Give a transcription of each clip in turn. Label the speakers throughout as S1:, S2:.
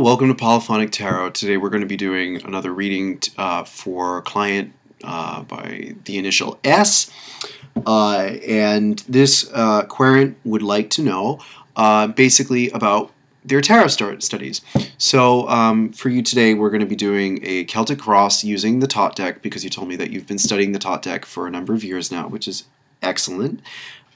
S1: welcome to Polyphonic Tarot. Today we're going to be doing another reading for client by the initial S. And this querent would like to know basically about their tarot studies. So for you today, we're going to be doing a Celtic Cross using the Tot deck, because you told me that you've been studying the Tot deck for a number of years now, which is excellent.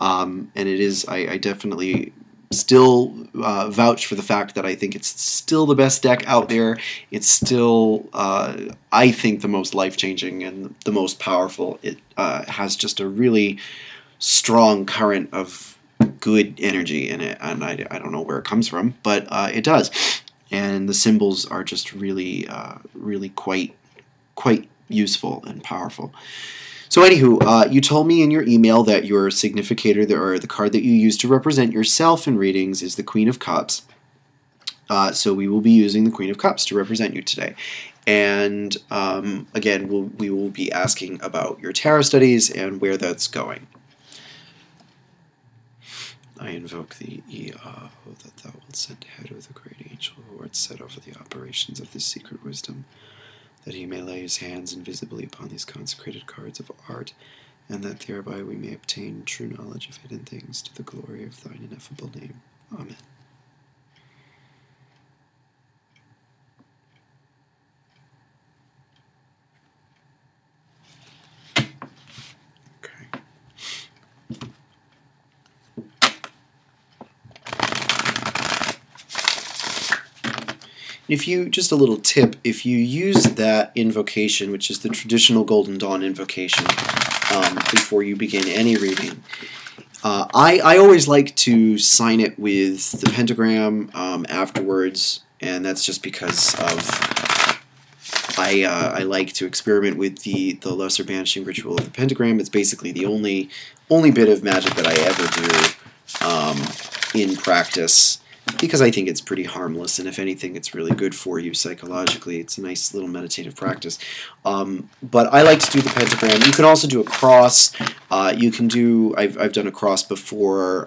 S1: And it is, I definitely still vouch for the fact that I think it's still the best deck out there. It's still, I think, the most life-changing and the most powerful. It has just a really strong current of good energy in it, and I don't know where it comes from, but it does. And the symbols are just really, really quite useful and powerful. So anywho, you told me in your email that your significator, or the card that you use to represent yourself in readings, is the Queen of Cups. So we will be using the Queen of Cups to represent you today. And again, we will be asking about your tarot studies and where that's going. I invoke thee, Ea, that thou wilt send ahead of the great angel who art set over the operations of this secret wisdom, that he may lay his hands invisibly upon these consecrated cards of art, and that thereby we may obtain true knowledge of hidden things to the glory of thine ineffable name. Amen. If you, just a little tip, if you use that invocation, which is the traditional Golden Dawn invocation, before you begin any reading, I always like to sign it with the pentagram afterwards, and that's just because of I like to experiment with the lesser banishing ritual of the pentagram. It's basically the only bit of magic that I ever do in practice, because I think it's pretty harmless, and if anything, it's really good for you psychologically. It's a nice little meditative practice. But I like to do the pentagram. You can also do a cross. You can do, I've done a cross before,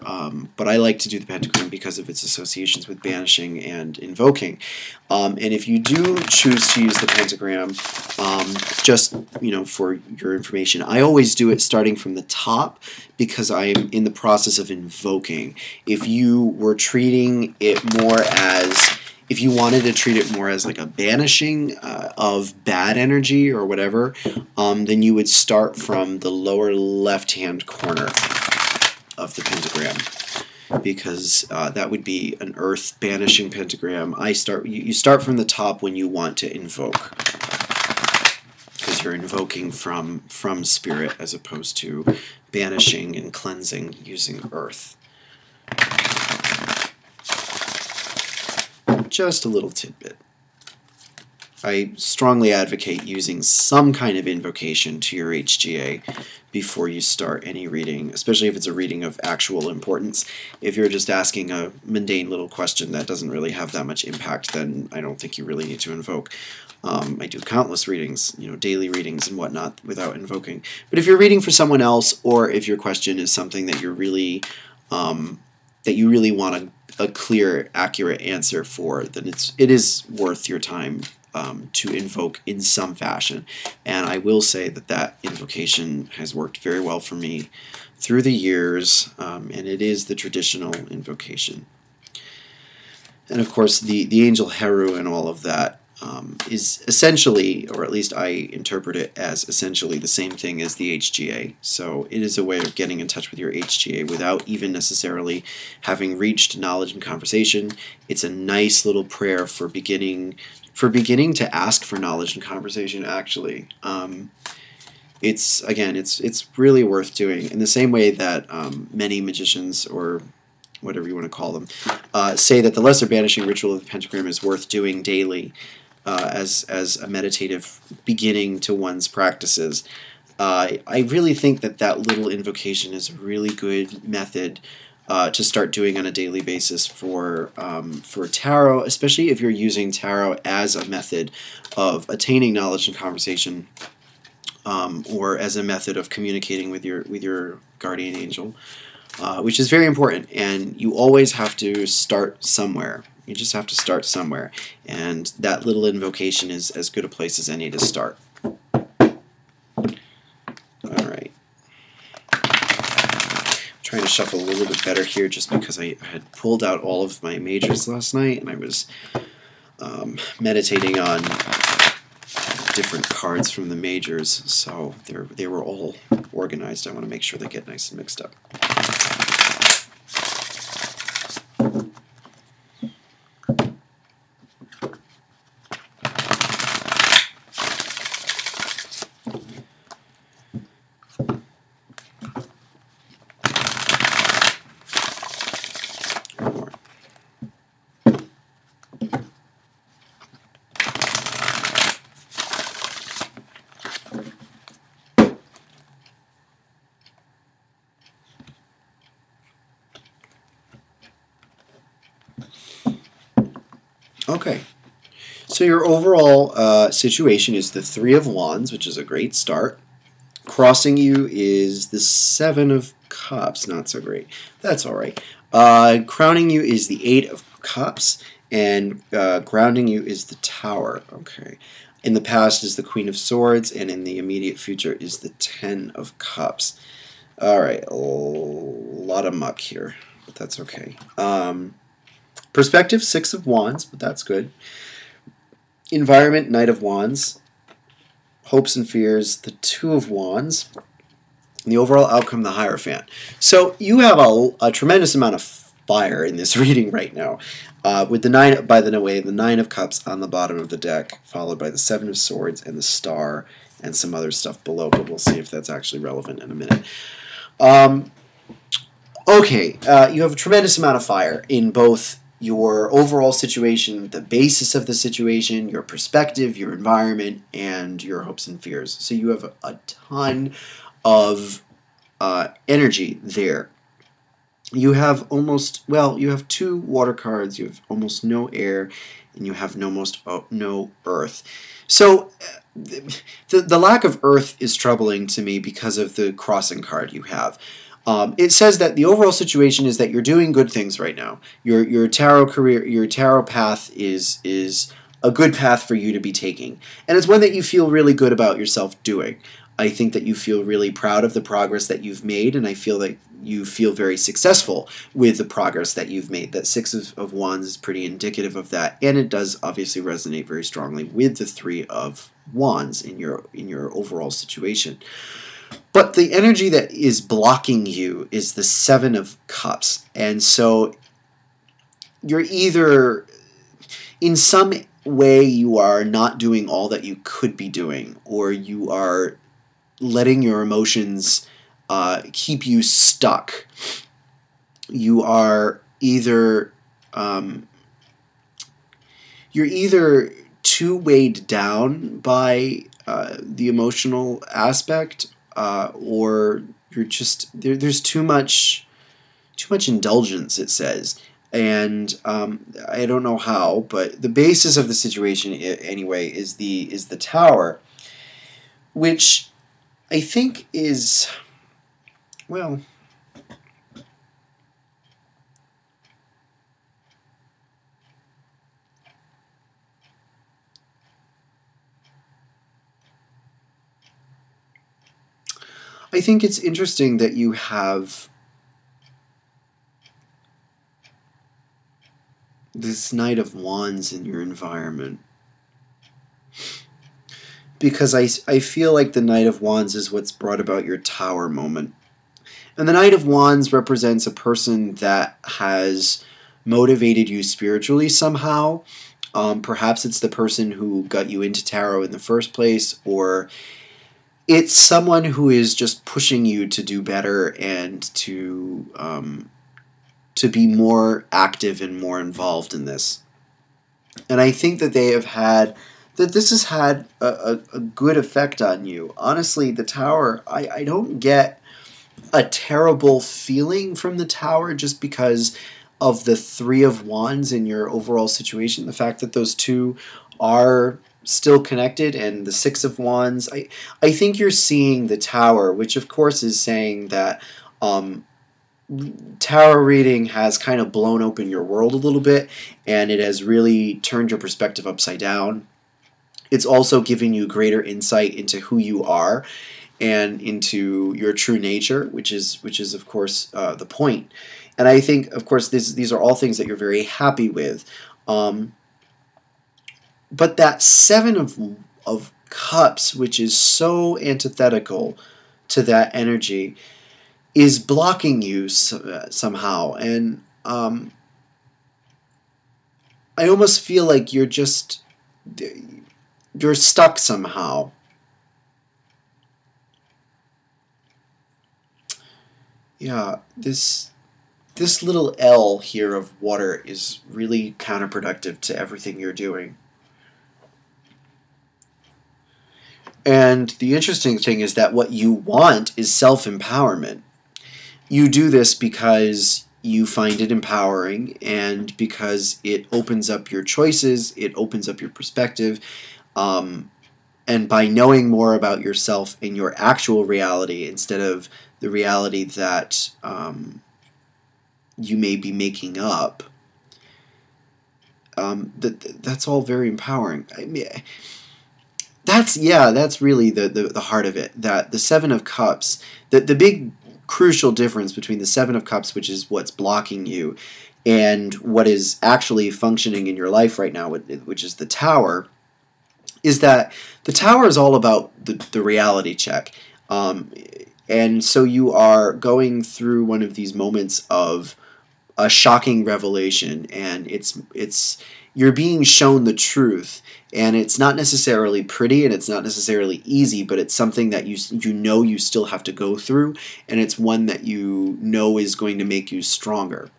S1: but I like to do the pentagram because of its associations with banishing and invoking. And if you do choose to use the pentagram, just, for your information, I always do it starting from the top, because I am in the process of invoking. If you were treating it more as, if you wanted to treat it more as like a banishing of bad energy or whatever, then you would start from the lower left-hand corner of the pentagram, because that would be an earth banishing pentagram. You start from the top when you want to invoke, because you're invoking from spirit as opposed to banishing and cleansing using earth. Just a little tidbit. I strongly advocate using some kind of invocation to your HGA before you start any reading, especially if it's a reading of actual importance. If you're just asking a mundane little question that doesn't really have that much impact, then I don't think you really need to invoke. I do countless readings, daily readings and whatnot, without invoking. But if you're reading for someone else, or if your question is something that you're really, that you really want a clear, accurate answer for, then it is worth your time to invoke in some fashion. And I will say that invocation has worked very well for me through the years, and it is the traditional invocation. And of course, the angel Heru and all of that is essentially, or at least I interpret it as essentially, the same thing as the HGA. So it is a way of getting in touch with your HGA without even necessarily having reached knowledge and conversation. It's a nice little prayer for beginning to ask for knowledge and conversation, actually. It's really worth doing, in the same way that many magicians, or whatever you want to call them, say that the lesser banishing ritual of the pentagram is worth doing daily, as a meditative beginning to one's practices. I really think that little invocation is a really good method to start doing on a daily basis for tarot, especially if you're using tarot as a method of attaining knowledge and conversation, or as a method of communicating with your guardian angel, which is very important. And you always have to start somewhere. You just have to start somewhere, and that little invocation is as good a place as any to start. Alright. Trying to shuffle a little bit better here just because I had pulled out all of my majors last night, and I was meditating on different cards from the majors, so they were all organized. I want to make sure they get nice and mixed up. Okay, so your overall situation is the Three of Wands, which is a great start. Crossing you is the Seven of Cups, not so great. That's all right. Crowning you is the Eight of Cups, and grounding you is the Tower. Okay. In the past is the Queen of Swords, and in the immediate future is the Ten of Cups. All right, a lot of muck here, but that's okay. Perspective, Six of Wands, but that's good. Environment, Knight of Wands. Hopes and fears, the Two of Wands. And the overall outcome, the Hierophant. So you have a tremendous amount of fire in this reading right now. With the Nine, by the way, the Nine of Cups on the bottom of the deck, followed by the Seven of Swords and the Star, and some other stuff below, but we'll see if that's actually relevant in a minute. Okay, you have a tremendous amount of fire in both your overall situation, the basis of the situation, your perspective, your environment, and your hopes and fears. So you have a ton of energy there. You have you have two water cards, you have almost no air, and you have no earth. So the lack of earth is troubling to me because of the crossing card you have. It says that the overall situation is that you're doing good things right now. Your tarot career, your tarot path is a good path for you to be taking, and it's one that you feel really good about yourself doing. I think that you feel really proud of the progress that you've made, and I feel that you feel very successful with the progress that you've made. That Six of Wands is pretty indicative of that, and it does obviously resonate very strongly with the Three of Wands in your overall situation. But the energy that is blocking you is the Seven of Cups. And so you're either, in some way, you are not doing all that you could be doing, or you are letting your emotions keep you stuck. You are either, you're either too weighed down by the emotional aspect, or you're just there's too much indulgence, it says, and I don't know how, but the basis of the situation anyway is the Tower, which I think is, well, I think it's interesting that you have this Knight of Wands in your environment, because I feel like the Knight of Wands is what's brought about your Tower moment. And the Knight of Wands represents a person that has motivated you spiritually somehow. Perhaps it's the person who got you into tarot in the first place, or it's someone who is just pushing you to do better and to be more active and more involved in this. And I think that this has had a good effect on you. Honestly, the Tower, I don't get a terrible feeling from the Tower just because of the Three of Wands in your overall situation. The fact that those two are still connected, and the Six of Wands, I think you're seeing the Tower, which of course is saying that tarot reading has kind of blown open your world a little bit, and it has really turned your perspective upside down. It's also giving you greater insight into who you are and into your true nature, which is of course the point. And I think, of course, these are all things that you're very happy with. But that Seven of Cups, which is so antithetical to that energy, is blocking you somehow. And I almost feel like you're stuck somehow. Yeah, this little L here of water is really counterproductive to everything you're doing. And the interesting thing is that what you want is self-empowerment. You do this because you find it empowering and because it opens up your choices, it opens up your perspective, and by knowing more about yourself in your actual reality instead of the reality that you may be making up, that's all very empowering. I mean, that's really the heart of it. That the Seven of Cups, the big crucial difference between the Seven of Cups, which is what's blocking you, and what is actually functioning in your life right now, which is the Tower, is that the Tower is all about the reality check. And so you are going through one of these moments of a shocking revelation, and you're being shown the truth, and it's not necessarily pretty and it's not necessarily easy, but it's something that you know you still have to go through, and it's one that you know is going to make you stronger.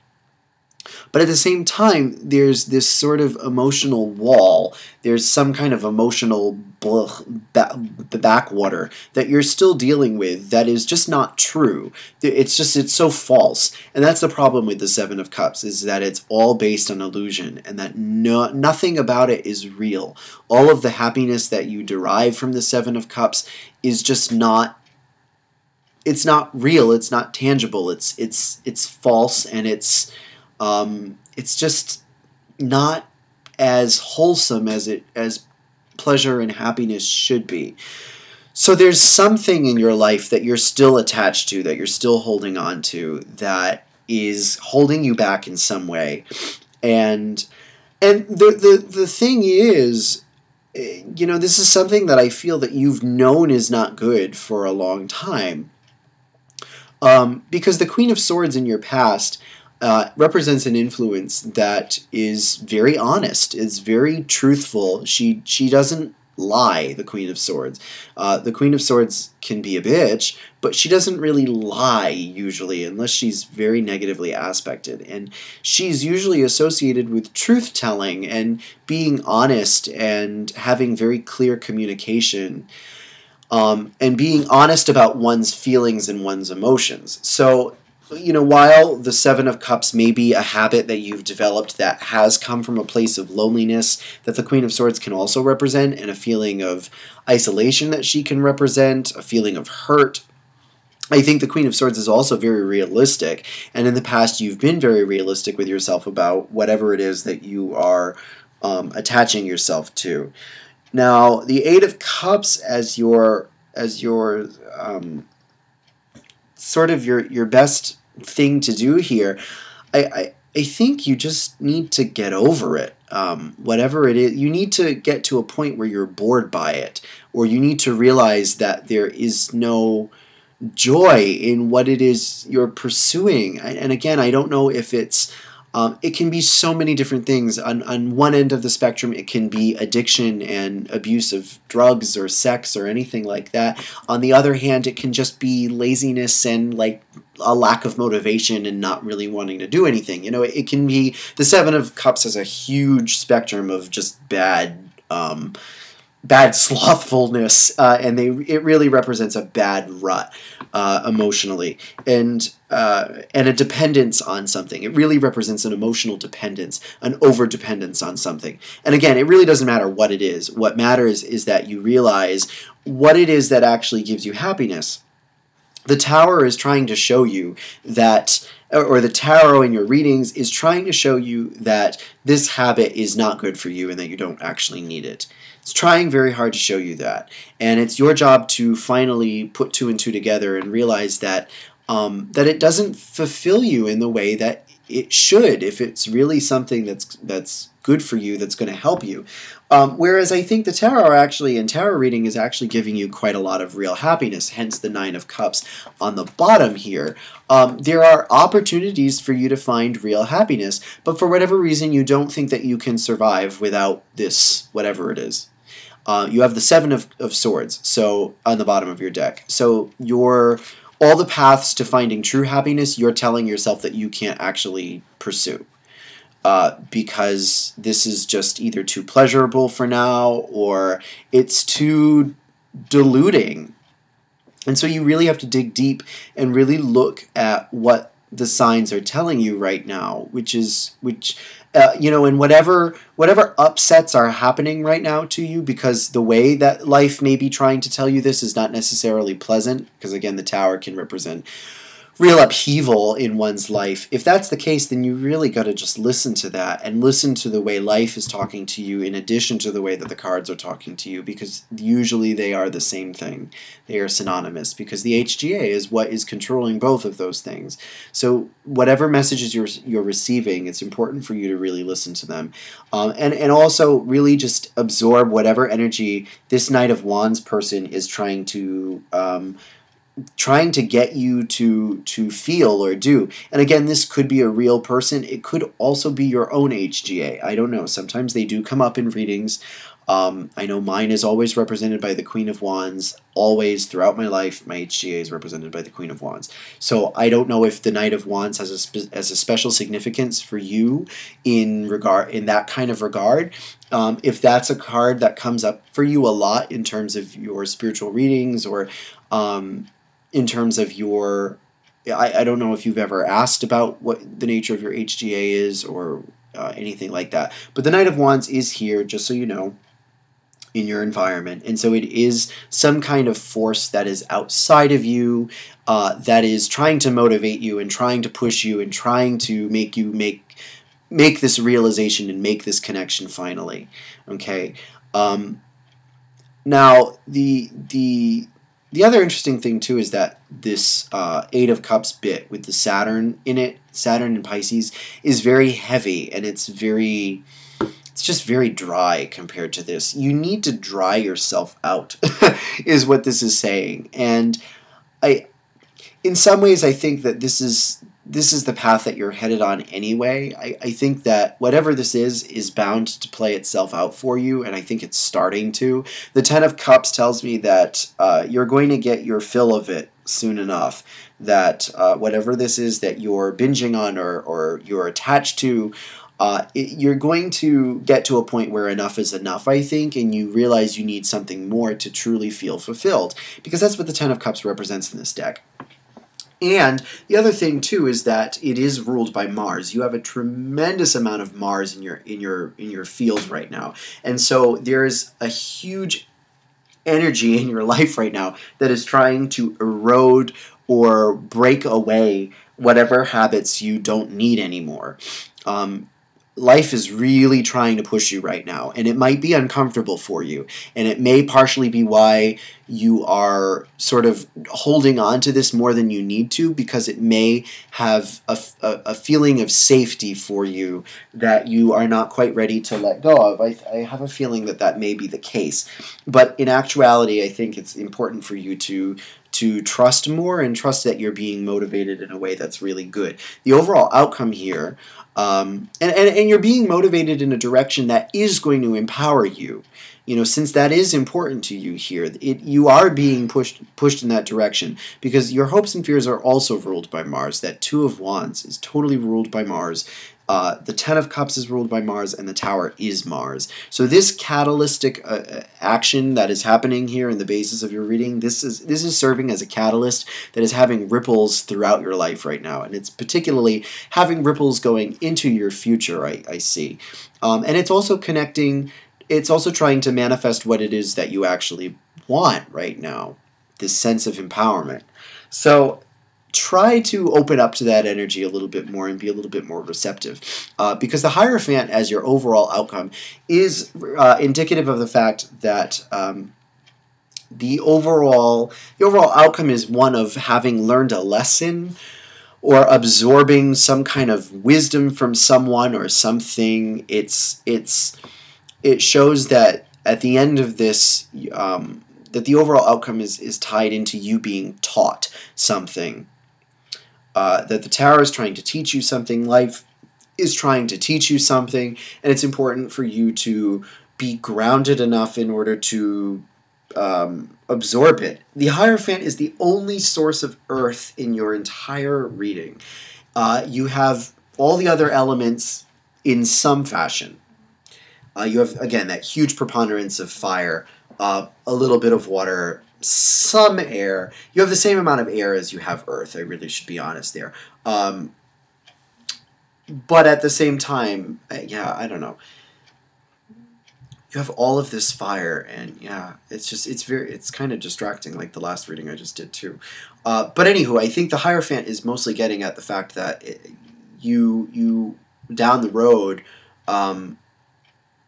S1: But at the same time, there's this sort of emotional wall. There's some kind of emotional backwater that you're still dealing with that is just not true. It's so false. And that's the problem with the Seven of Cups, is that it's all based on illusion, and that nothing about it is real. All of the happiness that you derive from the Seven of Cups is just not, it's not real, it's not tangible, it's false, and it's just not as wholesome as pleasure and happiness should be. So there's something in your life that you're still attached to, that you're still holding on to, that is holding you back in some way. And the thing is, you know, this is something that I feel that you've known is not good for a long time. Because the Queen of Swords in your past represents an influence that is very honest, is very truthful. She doesn't lie, the Queen of Swords. The Queen of Swords can be a bitch, but she doesn't really lie usually, unless she's very negatively aspected. And she's usually associated with truth-telling and being honest and having very clear communication. And being honest about one's feelings and one's emotions. So, you know, while the Seven of Cups may be a habit that you've developed that has come from a place of loneliness that the Queen of Swords can also represent, and a feeling of isolation that she can represent, a feeling of hurt, I think the Queen of Swords is also very realistic, and in the past you've been very realistic with yourself about whatever it is that you are attaching yourself to. Now, the Eight of Cups as your sort of your best thing to do here, I think you just need to get over it. Whatever it is, you need to get to a point where you're bored by it, or you need to realize that there is no joy in what it is you're pursuing. And again, I don't know if it's it can be so many different things. On one end of the spectrum, it can be addiction and abuse of drugs or sex or anything like that. On the other hand, it can just be laziness and like a lack of motivation and not really wanting to do anything. You know, it can be, the Seven of Cups has a huge spectrum of just bad slothfulness, and it really represents a bad rut emotionally, and a dependence on something. It really represents an emotional dependence, an over-dependence on something. And again, it really doesn't matter what it is. What matters is that you realize what it is that actually gives you happiness. the Tower is trying to show you that, or the tarot in your readings is trying to show you that this habit is not good for you and that you don't actually need it. It's trying very hard to show you that. And it's your job to finally put two and two together and realize that that it doesn't fulfill you in the way that it should, if it's really something that's good for you, that's going to help you. Whereas I think the tarot reading is actually giving you quite a lot of real happiness, hence the Nine of Cups on the bottom here. There are opportunities for you to find real happiness, but for whatever reason you don't think that you can survive without this, whatever it is. You have the Seven of Swords, so on the bottom of your deck. So all the paths to finding true happiness, you're telling yourself that you can't actually pursue. Because this is just either too pleasurable for now, or it's too diluting. And so you really have to dig deep and really look at what the signs are telling you right now, and whatever upsets are happening right now to you, because the way that life may be trying to tell you this is not necessarily pleasant, because again, the Tower can represent real upheaval in one's life. If that's the case, then you really got to just listen to that and listen to the way life is talking to you in addition to the way that the cards are talking to you, because usually they are the same thing. They are synonymous, because the HGA is what is controlling both of those things. So whatever messages you're receiving, it's important for you to really listen to them. And also really just absorb whatever energy this Knight of Wands person is trying to get you to feel or do. And again, this could be a real person. It could also be your own HGA. I don't know. Sometimes they do come up in readings. I know mine is always represented by the Queen of Wands. Always, throughout my life, my HGA is represented by the Queen of Wands. So I don't know if the Knight of Wands has a special significance for you in that kind of regard. If that's a card that comes up for you a lot in terms of your spiritual readings, or in terms of your, I don't know if you've ever asked about what the nature of your HGA is, or anything like that. But the Knight of Wands is here, just so you know, in your environment. And so it is some kind of force that is outside of you, that is trying to motivate you and trying to push you and trying to make you make this realization and make this connection finally. Okay. Now, the other interesting thing, too, is that this Eight of Cups bit with the Saturn in it, Saturn in Pisces, is very heavy, and it's just very dry compared to this. You need to dry yourself out, is what this is saying. And in some ways, I think that this is the path that you're headed on anyway. I think that whatever this is bound to play itself out for you, and I think it's starting to. The Ten of Cups tells me that you're going to get your fill of it soon enough, that whatever this is that you're binging on or you're attached to, you're going to get to a point where enough is enough, I think, and you realize you need something more to truly feel fulfilled, because that's what the Ten of Cups represents in this deck. And the other thing too is that it is ruled by Mars. You have a tremendous amount of Mars in your field right now, and so there's a huge energy in your life right now that is trying to erode or break away whatever habits you don't need anymore. Life is really trying to push you right now, and it might be uncomfortable for you, and it may partially be why you are sort of holding on to this more than you need to, because it may have a feeling of safety for you that you are not quite ready to let go of. I have a feeling that may be the case, but in actuality, I think it's important for you to trust more and trust that you're being motivated in a way that's really good. The overall outcome here, and you're being motivated in a direction that is going to empower you. You know, since that is important to you here, you are being pushed in that direction, because your hopes and fears are also ruled by Mars. That Two of Wands is totally ruled by Mars. The Ten of Cups is ruled by Mars, and the Tower is Mars. So this catalytic action that is happening here in the basis of your reading, this is serving as a catalyst that is having ripples throughout your life right now, and it's particularly having ripples going into your future, I see. And it's also connecting, it's also trying to manifest what it is that you actually want right now. this sense of empowerment. So try to open up to that energy a little bit more and be a little bit more receptive, because the Hierophant as your overall outcome is indicative of the fact that the overall outcome is one of having learned a lesson or absorbing some kind of wisdom from someone or something. It shows that at the end of this, that the overall outcome is tied into you being taught something. That the tarot is trying to teach you something, life is trying to teach you something, and it's important for you to be grounded enough in order to absorb it. The Hierophant is the only source of earth in your entire reading. You have all the other elements in some fashion. You have, again, that huge preponderance of fire, a little bit of water, some air. You have the same amount of air as you have earth. I really should be honest there. But at the same time, yeah, I don't know. You have all of this fire, and yeah, it's kind of distracting, like the last reading I just did too. But anywho, I think the Hierophant is mostly getting at the fact that you down the road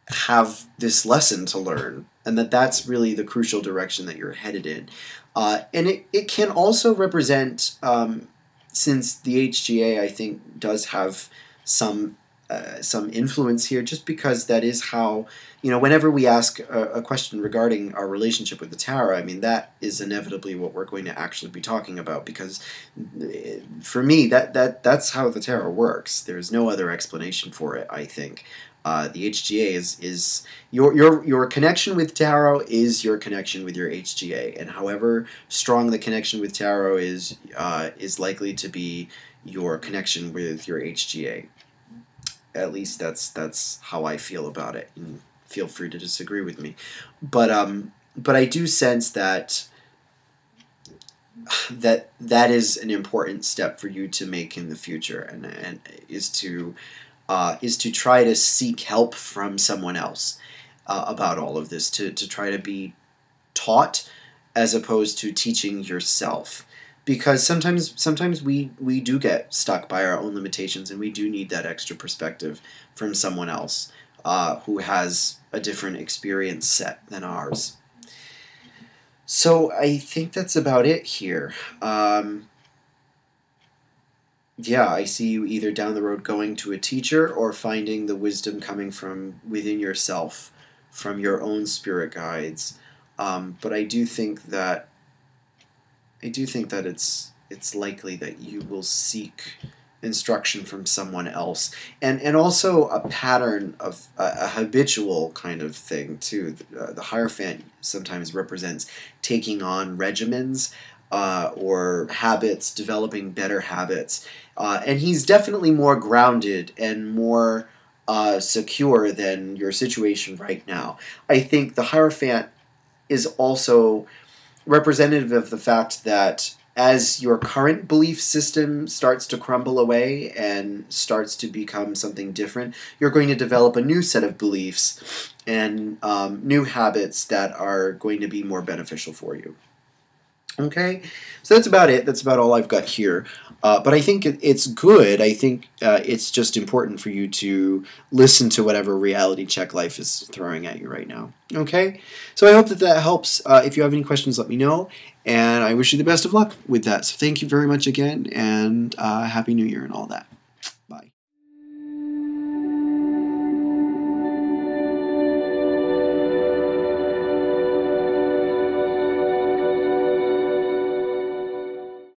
S1: have this lesson to learn, and that's really the crucial direction that you're headed in. And it can also represent, since the HGA, I think, does have some influence here, just because that is how, whenever we ask a question regarding our relationship with the tarot, I mean, that is inevitably what we're going to actually be talking about, because for me, that's how the tarot works. There's no other explanation for it, I think. The HGA is your connection with tarot is your connection with your HGA, and however strong the connection with tarot is likely to be your connection with your HGA. At least that's how I feel about it. And feel free to disagree with me, but I do sense that is an important step for you to make in the future, and is to try to seek help from someone else about all of this, to try to be taught as opposed to teaching yourself. Because sometimes we do get stuck by our own limitations, and we do need that extra perspective from someone else who has a different experience set than ours. So I think that's about it here. Yeah, I see you either down the road going to a teacher or finding the wisdom coming from within yourself, from your own spirit guides. But I do think that it's likely that you will seek instruction from someone else, and also a pattern of a habitual kind of thing too. The Hierophant sometimes represents taking on regimens or habits, developing better habits, and he's definitely more grounded and more secure than your situation right now. I think the Hierophant is also representative of the fact that as your current belief system starts to crumble away and starts to become something different, you're going to develop a new set of beliefs and new habits that are going to be more beneficial for you. Okay, so that's about it. That's about all I've got here. But I think it's good. I think it's just important for you to listen to whatever reality check life is throwing at you right now. Okay, so I hope that helps. If you have any questions, let me know. And I wish you the best of luck with that. So thank you very much again, and Happy New Year and all that.